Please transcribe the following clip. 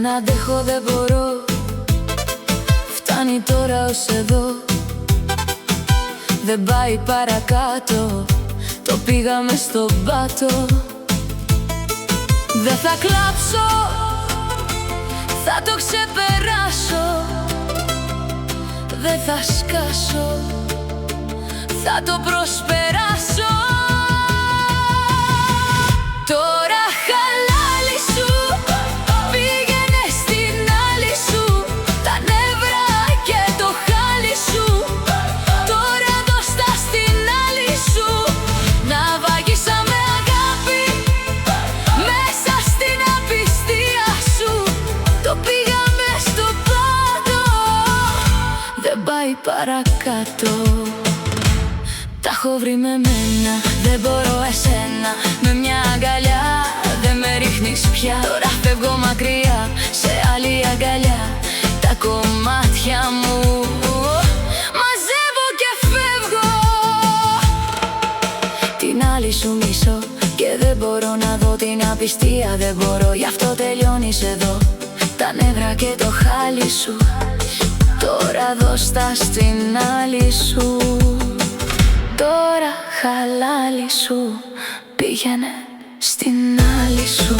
Δεν αντέχω, δεν μπορώ. Φτάνει τώρα ως εδώ. Δεν πάει παρακάτω. Το πήγαμε στον πάτο. Δεν θα κλάψω, θα το ξεπεράσω. Δεν θα σκάσω, θα το προσπεράσω. Τώρα χαλάλι σου, πήγαινε στην άλλη σου. Τα νεύρα και το χάλι σου. Τώρα δώστα στην άλλη σου. Να βαγίσαμε αγάπη μέσα στην απιστία σου. Το πήγαμε στο πάτο. Δεν πάει παρακάτω. Τα έχω βρει με μένα, δεν μπορώ εσένα. Με μια αγκαλιά δεν με ρίχνεις πια. Τώρα φεύγω μακριά σε άλλη αγκαλιά. Τα κομμάτια μου μαζεύω και φεύγω. Την άλλη σου μισώ και δεν μπορώ να δω την απιστία. Δεν μπορώ, γι' αυτό τελειώνεις εδώ. Τα νεύρα και το χάλι σου. Τώρα δώστα στην άλλη σου. Τώρα χαλάλι σου, πήγαινε στην άλλη σου.